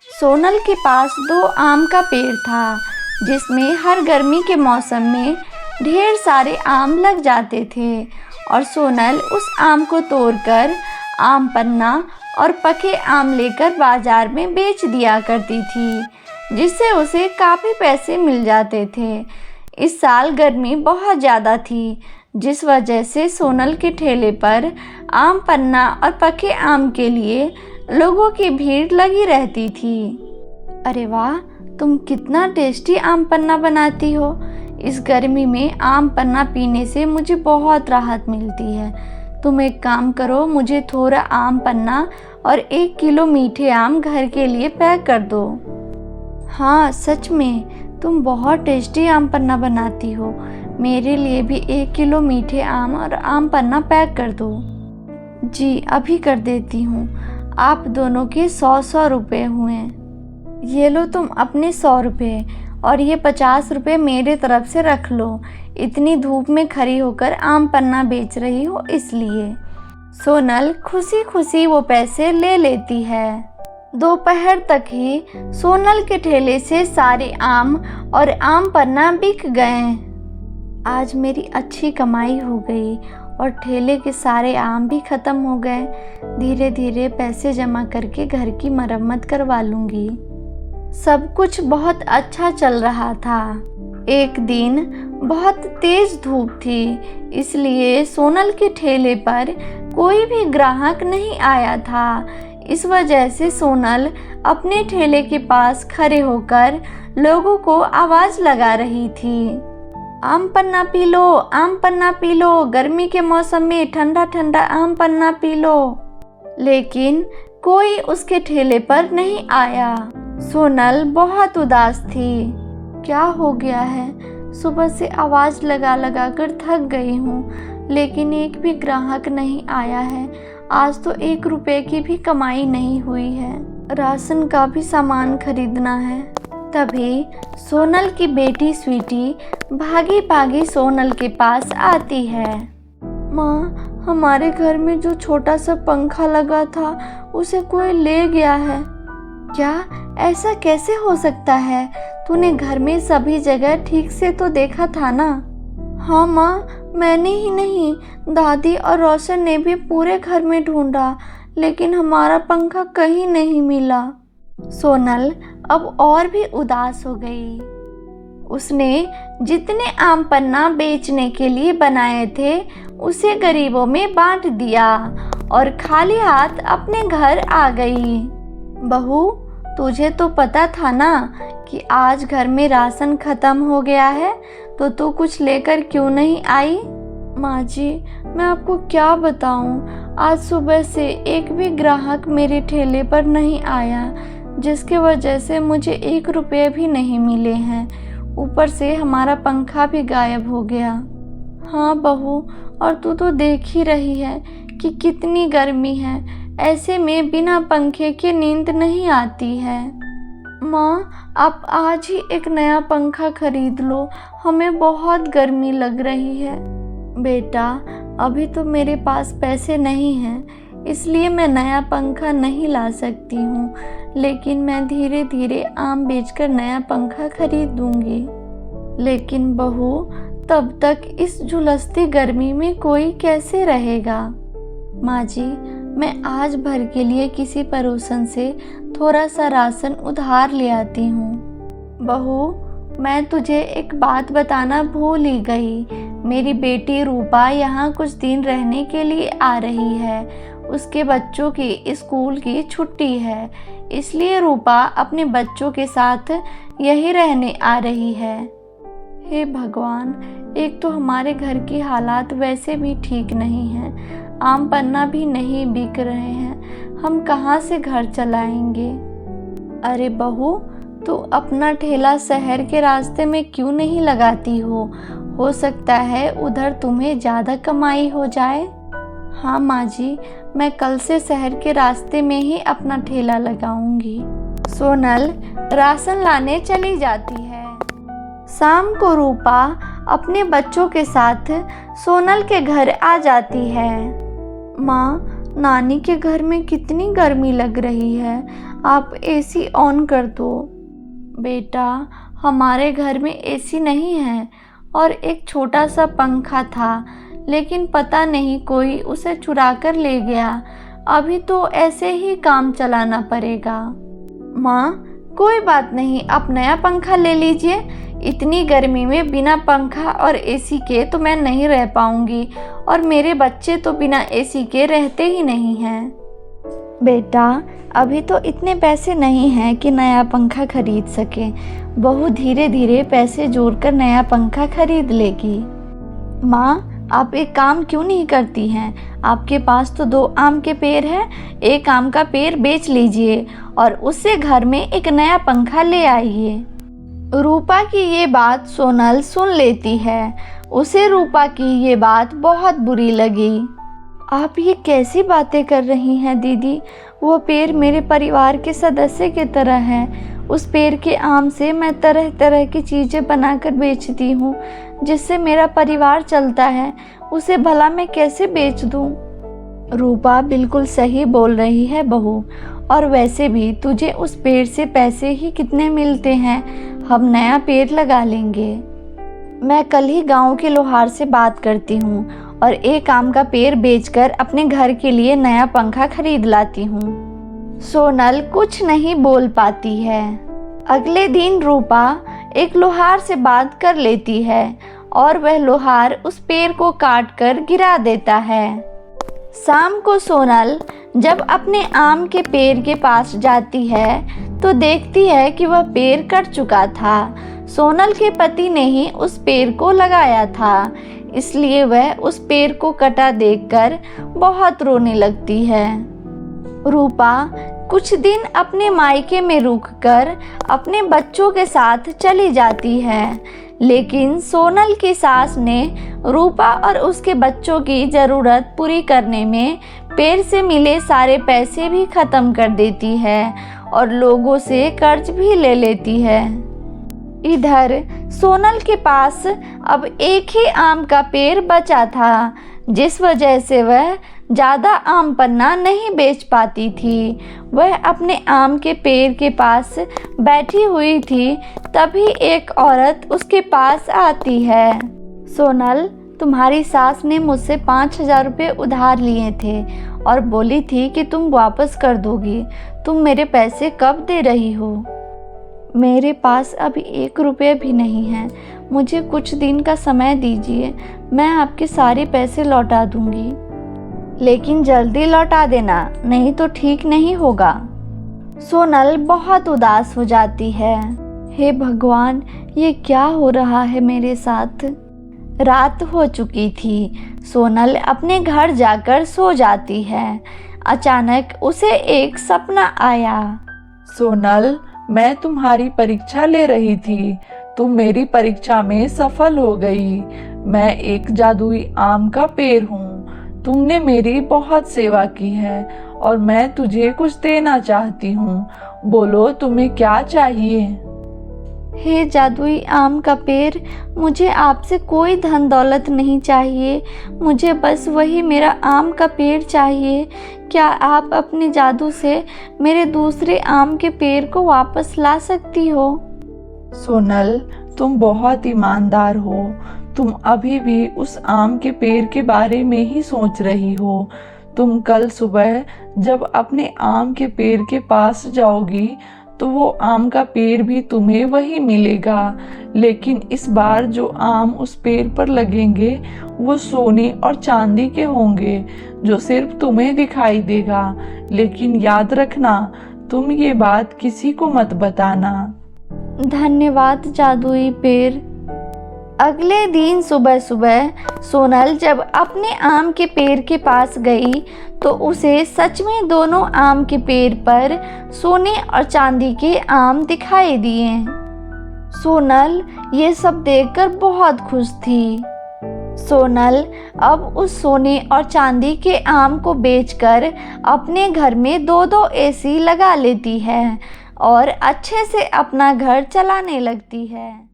सोनल के पास दो आम का पेड़ था जिसमें हर गर्मी के मौसम में ढेर सारे आम लग जाते थे और सोनल उस आम को तोड़कर आम पन्ना और पके आम लेकर बाजार में बेच दिया करती थी, जिससे उसे काफ़ी पैसे मिल जाते थे। इस साल गर्मी बहुत ज़्यादा थी, जिस वजह से सोनल के ठेले पर आम पन्ना और पके आम के लिए लोगों की भीड़ लगी रहती थी। अरे वाह, तुम कितना टेस्टी आम पन्ना बनाती हो। इस गर्मी में आम पन्ना पीने से मुझे बहुत राहत मिलती है। तुम एक काम करो, मुझे थोड़ा आम पन्ना और 1 किलो मीठे आम घर के लिए पैक कर दो। हाँ, सच में तुम बहुत टेस्टी आम पन्ना बनाती हो। मेरे लिए भी 1 किलो मीठे आम और आम पन्ना पैक कर दो। जी, अभी कर देती हूँ। आप दोनों के 100 रुपये हुए। ये लो तुम अपने 100 रुपये और ये 50 रुपये मेरे तरफ से रख लो। इतनी धूप में खड़ी होकर आम पन्ना बेच रही हो इसलिए। सोनल खुशी खुशी वो पैसे ले लेती है। दोपहर तक ही सोनल के ठेले से सारे आम और आम पन्ना बिक गए। आज मेरी अच्छी कमाई हो गई और ठेले के सारे आम भी ख़त्म हो गए। धीरे धीरे पैसे जमा करके घर की मरम्मत करवा लूँगी। सब कुछ बहुत अच्छा चल रहा था। एक दिन बहुत तेज धूप थी, इसलिए सोनल के ठेले पर कोई भी ग्राहक नहीं आया था। इस वजह से सोनल अपने ठेले के पास खड़े होकर लोगों को आवाज़ लगा रही थी। आम पन्ना पी लो, आम पन्ना पी लो, गर्मी के मौसम में ठंडा ठंडा आम पन्ना पी लो। लेकिन कोई उसके ठेले पर नहीं आया। सोनल बहुत उदास थी। क्या हो गया है? सुबह से आवाज़ लगा लगा कर थक गई हूँ, लेकिन एक भी ग्राहक नहीं आया है। आज तो 1 रुपये की भी कमाई नहीं हुई है। राशन का भी सामान खरीदना है। तभी सोनल की बेटी स्वीटी भागी भागी सोनल के पास आती है। माँ, हमारे घर में जो छोटा सा पंखा लगा था उसे कोई ले गया है। क्या? ऐसा कैसे हो सकता है? तूने घर में सभी जगह ठीक से तो देखा था ना? हाँ माँ, मैंने ही नहीं, दादी और रोशन ने भी पूरे घर में ढूंढा, लेकिन हमारा पंखा कहीं नहीं मिला। सोनल अब और भी उदास हो गई। उसने जितने आम पन्ना बेचने के लिए बनाए थे उसे गरीबों में बांट दिया और खाली हाथ अपने घर आ गई। बहू, तुझे तो पता था ना कि आज घर में राशन खत्म हो गया है, तो तू कुछ लेकर क्यों नहीं आई? माँ जी, मैं आपको क्या बताऊँ, आज सुबह से एक भी ग्राहक मेरे ठेले पर नहीं आया, जिसके वजह से मुझे 1 रुपये भी नहीं मिले हैं। ऊपर से हमारा पंखा भी गायब हो गया। हाँ बहू, और तू तो देख ही रही है कि कितनी गर्मी है। ऐसे में बिना पंखे के नींद नहीं आती है। माँ, आप आज ही एक नया पंखा खरीद लो, हमें बहुत गर्मी लग रही है। बेटा, अभी तो मेरे पास पैसे नहीं हैं, इसलिए मैं नया पंखा नहीं ला सकती हूँ, लेकिन मैं धीरे धीरे आम बेचकर नया पंखा खरीद दूँगी। लेकिन बहू, तब तक इस झुलसती गर्मी में कोई कैसे रहेगा? माँ जी, मैं आज भर के लिए किसी पड़ोसन से थोड़ा सा राशन उधार ले आती हूँ। बहू, मैं तुझे एक बात बताना भूल ही गई। मेरी बेटी रूपा यहाँ कुछ दिन रहने के लिए आ रही है। उसके बच्चों की स्कूल की छुट्टी है, इसलिए रूपा अपने बच्चों के साथ यहीं रहने आ रही है। हे भगवान, एक तो हमारे घर की हालात वैसे भी ठीक नहीं हैं, आम पन्ना भी नहीं बिक रहे हैं, हम कहाँ से घर चलाएंगे? अरे बहू, तो अपना ठेला शहर के रास्ते में क्यों नहीं लगाती हो सकता है उधर तुम्हें ज़्यादा कमाई हो जाए। हाँ माँ जी, मैं कल से शहर के रास्ते में ही अपना ठेला लगाऊंगी। सोनल राशन लाने चली जाती है। शाम को रूपा अपने बच्चों के साथ सोनल के घर आ जाती है। माँ, नानी के घर में कितनी गर्मी लग रही है, आप एसी ऑन कर दो। बेटा, हमारे घर में एसी नहीं है और एक छोटा सा पंखा था, लेकिन पता नहीं कोई उसे चुरा कर ले गया। अभी तो ऐसे ही काम चलाना पड़ेगा। माँ, कोई बात नहीं, आप नया पंखा ले लीजिए। इतनी गर्मी में बिना पंखा और एसी के तो मैं नहीं रह पाऊंगी, और मेरे बच्चे तो बिना एसी के रहते ही नहीं हैं। बेटा, अभी तो इतने पैसे नहीं हैं कि नया पंखा खरीद सके। बहू धीरे धीरे पैसे जोड़कर नया पंखा खरीद लेगी। माँ, आप एक काम क्यों नहीं करती हैं? आपके पास तो 2 आम के पेड़ हैं, एक आम का पेड़ बेच लीजिए और उससे घर में एक नया पंखा ले आइए। रूपा की ये बात सोनल सुन लेती है। उसे रूपा की ये बात बहुत बुरी लगी। आप ये कैसी बातें कर रही हैं दीदी? वो पेड़ मेरे परिवार के सदस्य की तरह है। उस पेड़ के आम से मैं तरह तरह की चीज़ें बनाकर बेचती हूँ, जिससे मेरा परिवार चलता है। उसे भला मैं कैसे बेच दूँ? रूपा बिल्कुल सही बोल रही है बहू, और वैसे भी तुझे उस पेड़ से पैसे ही कितने मिलते हैं। हम नया पेड़ लगा लेंगे। मैं कल ही गांव के लोहार से बात करती हूँ और एक आम का पेड़ बेचकर अपने घर के लिए नया पंखा खरीद लाती हूँ। सोनल कुछ नहीं बोल पाती है। अगले दिन रूपा एक लोहार से बात कर लेती है और वह लोहार उस पेड़ को काट कर गिरा देता है। शाम को सोनल जब अपने आम के पेड़ के पास जाती है तो देखती है कि वह पेड़ कट चुका था। सोनल के पति ने ही उस पेड़ को लगाया था, इसलिए वह उस पेड़ को कटा देखकर बहुत रोने लगती है। रूपा कुछ दिन अपने मायके में रुककर अपने बच्चों के साथ चली जाती है, लेकिन सोनल की सास ने रूपा और उसके बच्चों की ज़रूरत पूरी करने में पेड़ से मिले सारे पैसे भी ख़त्म कर देती है और लोगों से कर्ज भी ले लेती है। इधर सोनल के पास अब एक ही आम का पेड़ बचा था, जिस वजह से वह ज़्यादा आम पन्ना नहीं बेच पाती थी। वह अपने आम के पेड़ के पास बैठी हुई थी, तभी एक औरत उसके पास आती है। सोनल, तुम्हारी सास ने मुझसे 5,000 रुपये उधार लिए थे और बोली थी कि तुम वापस कर दोगी। तुम मेरे पैसे कब दे रही हो? मेरे पास अभी 1 रुपये भी नहीं है। मुझे कुछ दिन का समय दीजिए, मैं आपके सारे पैसे लौटा दूंगी। लेकिन जल्दी लौटा देना, नहीं तो ठीक नहीं होगा। सोनल बहुत उदास हो जाती है। हे भगवान, ये क्या हो रहा है मेरे साथ? रात हो चुकी थी। सोनल अपने घर जाकर सो जाती है। अचानक उसे एक सपना आया। सोनल, मैं तुम्हारी परीक्षा ले रही थी। तुम मेरी परीक्षा में सफल हो गई। मैं एक जादुई आम का पेड़ हूँ। तुमने मेरी बहुत सेवा की है और मैं तुझे कुछ देना चाहती हूँ। बोलो, तुम्हें क्या चाहिए? हे जादुई आम का पेड़, मुझे आपसे कोई धन दौलत नहीं चाहिए। मुझे बस वही मेरा आम का पेड़ चाहिए। क्या आप अपने जादू से मेरे दूसरे आम के पेड़ को वापस ला सकती हो? सोनल, तुम बहुत ईमानदार हो। तुम अभी भी उस आम के पेड़ के बारे में ही सोच रही हो। तुम कल सुबह जब अपने आम के पेड़ के पास जाओगी तो वो आम का पेड़ भी तुम्हें वही मिलेगा, लेकिन इस बार जो आम उस पेड़ पर लगेंगे वो सोने और चांदी के होंगे, जो सिर्फ तुम्हें दिखाई देगा। लेकिन याद रखना, तुम ये बात किसी को मत बताना। धन्यवाद जादुई पेड़। अगले दिन सुबह सुबह सोनल जब अपने आम के पेड़ के पास गई तो उसे सच में दोनों आम के पेड़ पर सोने और चांदी के आम दिखाई दिए। सोनल ये सब देखकर बहुत खुश थी। सोनल अब उस सोने और चांदी के आम को बेचकर अपने घर में 2-2 एसी लगा लेती है और अच्छे से अपना घर चलाने लगती है।